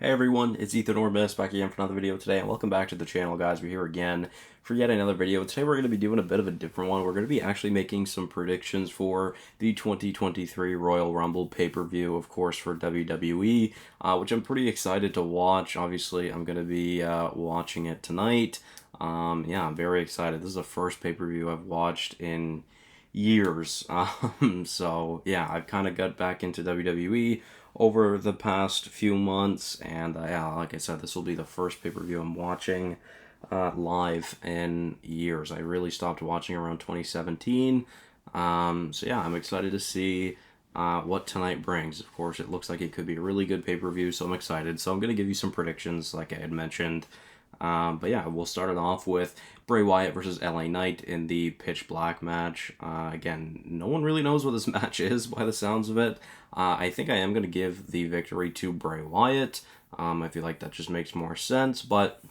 Hey everyone, it's Ethan Orbis back again for another video today, and welcome back to the channel, guys. We're here again for yet another video. Today we're going to be doing a bit of a different one. We're going to be actually making some predictions for the 2023 Royal Rumble pay-per-view, of course, for WWE, which I'm pretty excited to watch. Obviously, I'm going to be watching it tonight. Yeah, I'm very excited. This is the first pay-per-view I've watched in years. So yeah, I've kind of got back into WWE over the past few months, and yeah, like I said, this will be the first pay-per-view I'm watching live in years. I really stopped watching around 2017. So yeah, I'm excited to see what tonight brings. Of course, it looks like it could be a really good pay-per-view, so I'm excited. So I'm going to give you some predictions, like I had mentioned. But yeah, we'll start it off with Bray Wyatt versus LA Knight in the Pitch Black match. Again, no one really knows what this match is by the sounds of it. I think I am going to give the victory to Bray Wyatt. I feel like that just makes more sense, but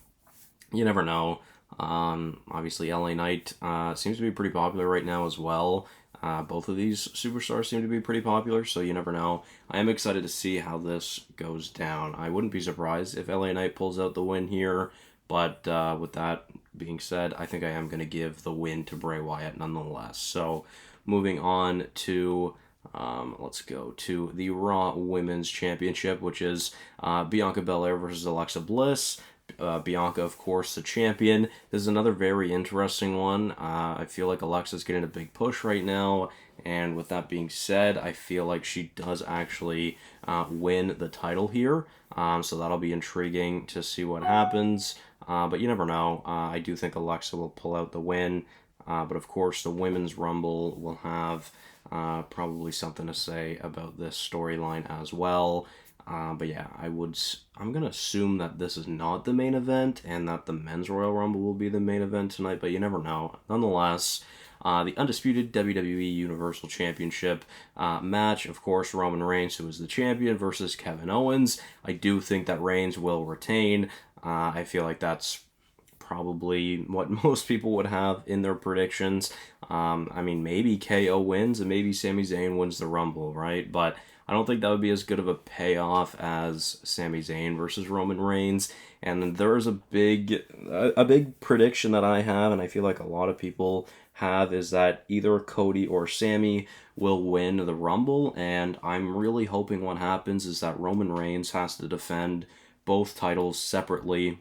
you never know. Obviously, LA Knight seems to be pretty popular right now as well. Both of these superstars seem to be pretty popular, so you never know. I am excited to see how this goes down. I wouldn't be surprised if LA Knight pulls out the win here, but with that being said, I think I am going to give the win to Bray Wyatt nonetheless. So moving on to, let's go to the Raw Women's Championship, which is Bianca Belair versus Alexa Bliss. Bianca, of course, the champion. This is another very interesting one. I feel like Alexa's getting a big push right now, and with that being said, I feel like she does actually win the title here. So that'll be intriguing to see what happens. But you never know. I do think Alexa will pull out the win. But of course, the Women's Rumble will have probably something to say about this storyline as well. But yeah, I'm going to assume that this is not the main event and that the Men's Royal Rumble will be the main event tonight, but you never know. Nonetheless, the undisputed WWE Universal Championship match, of course, Roman Reigns, who is the champion, versus Kevin Owens. I do think that Reigns will retain. I feel like that's probably what most people would have in their predictions. I mean, maybe KO wins and maybe Sami Zayn wins the Rumble, right? But I don't think that would be as good of a payoff as Sami Zayn versus Roman Reigns. And there's a big prediction that I have, and I feel like a lot of people have, is that either Cody or Sami will win the Rumble. And I'm really hoping what happens is that Roman Reigns has to defend both titles separately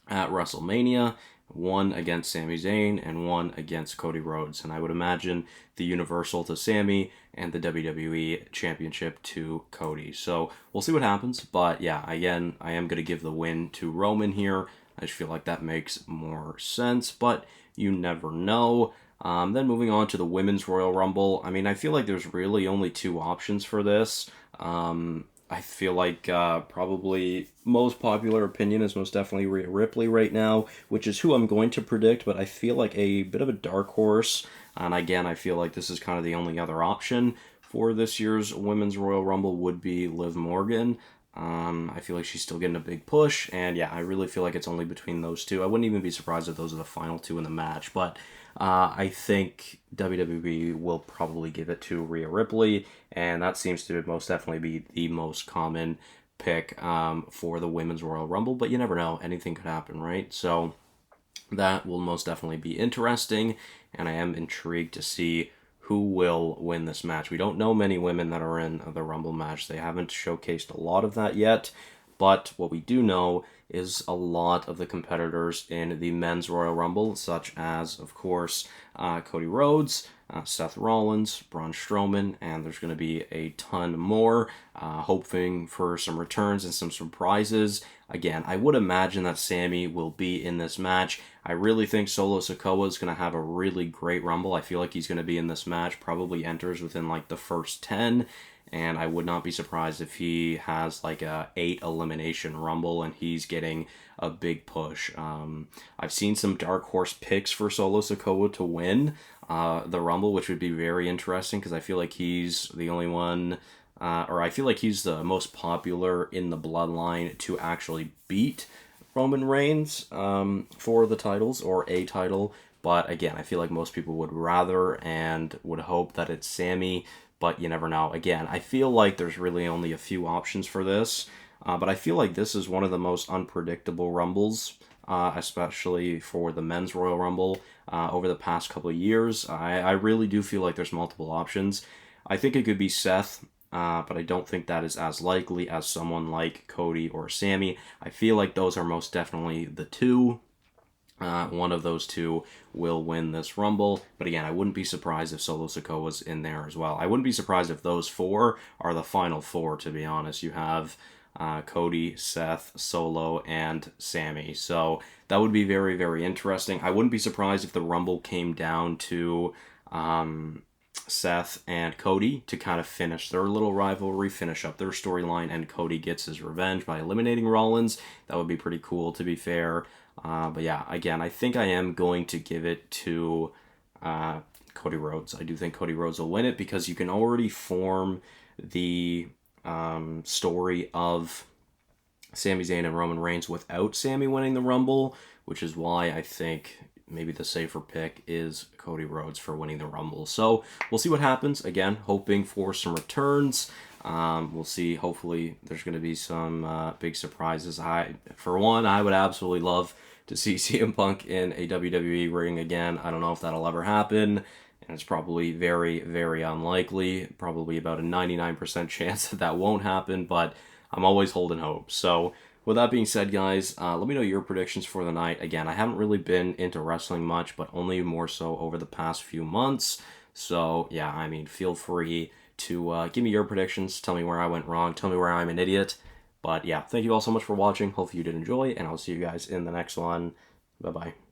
at WrestleMania, one against Sami Zayn and one against Cody Rhodes. And I would imagine the Universal to Sami and the WWE Championship to Cody. So we'll see what happens. But yeah, again, I am going to give the win to Roman here. I just feel like that makes more sense, but you never know. Then moving on to the Women's Royal Rumble. I mean, I feel like there's really only two options for this. I feel like probably most popular opinion is most definitely Rhea Ripley right now, which is who I'm going to predict, but I feel like a bit of a dark horse, and again, I feel like this is kind of the only other option for this year's Women's Royal Rumble would be Liv Morgan. I feel like she's still getting a big push, and yeah, I really feel like it's only between those two. I wouldn't even be surprised if those are the final two in the match, but I think WWE will probably give it to Rhea Ripley, and that seems to most definitely be the most common pick for the Women's Royal Rumble, but you never know. Anything could happen, right? So that will most definitely be interesting, and I am intrigued to see who will win this match. We don't know many women that are in the Rumble match. They haven't showcased a lot of that yet, but what we do know is a lot of the competitors in the Men's Royal Rumble, such as, of course, Cody Rhodes, Seth Rollins, Braun Strowman, and there's going to be a ton more, hoping for some returns and some surprises. Again, I would imagine that Sami will be in this match. I really think Solo Sikoa is going to have a really great Rumble. I feel like he's going to be in this match, probably enters within like the first 10, and I would not be surprised if he has like a 8 elimination Rumble and he's getting a big push. I've seen some dark horse picks for Solo Sikoa to win the Rumble, which would be very interesting because I feel like he's the only one, or I feel like he's the most popular in the bloodline to actually beat Roman Reigns for the titles or a title. But again, I feel like most people would rather and would hope that it's Sami, but you never know. Again, I feel like there's really only a few options for this. But I feel like this is one of the most unpredictable Rumbles, especially for the men's Royal Rumble over the past couple of years. I really do feel like there's multiple options. I think it could be Seth, but I don't think that is as likely as someone like Cody or Sami. I feel like those are most definitely the two. One of those two will win this Rumble. But again, I wouldn't be surprised if Solo Sikoa was in there as well. I wouldn't be surprised if those four are the final four, to be honest. You have Cody, Seth, Solo, and Sami. So that would be very, very interesting. I wouldn't be surprised if the Rumble came down to Seth and Cody to kind of finish their little rivalry, finish up their storyline, and Cody gets his revenge by eliminating Rollins. That would be pretty cool, to be fair. But yeah, again, I think I am going to give it to Cody Rhodes. I do think Cody Rhodes will win it because you can already form the story of Sami Zayn and Roman Reigns without Sami winning the Rumble, which is why I think maybe the safer pick is Cody Rhodes for winning the Rumble. So we'll see what happens. Again, hoping for some returns. We'll see. Hopefully, there's going to be some big surprises. For one, I would absolutely love to see CM Punk in a WWE ring again. I don't know if that'll ever happen, and it's probably very, very unlikely. Probably about a 99% chance that won't happen, but I'm always holding hope. So with that being said, guys, let me know your predictions for the night. Again, I haven't really been into wrestling much, but only more so over the past few months. So, yeah, I mean, feel free to give me your predictions. Tell me where I went wrong. Tell me where I'm an idiot. But, yeah, thank you all so much for watching. Hopefully you did enjoy, and I'll see you guys in the next one. Bye-bye.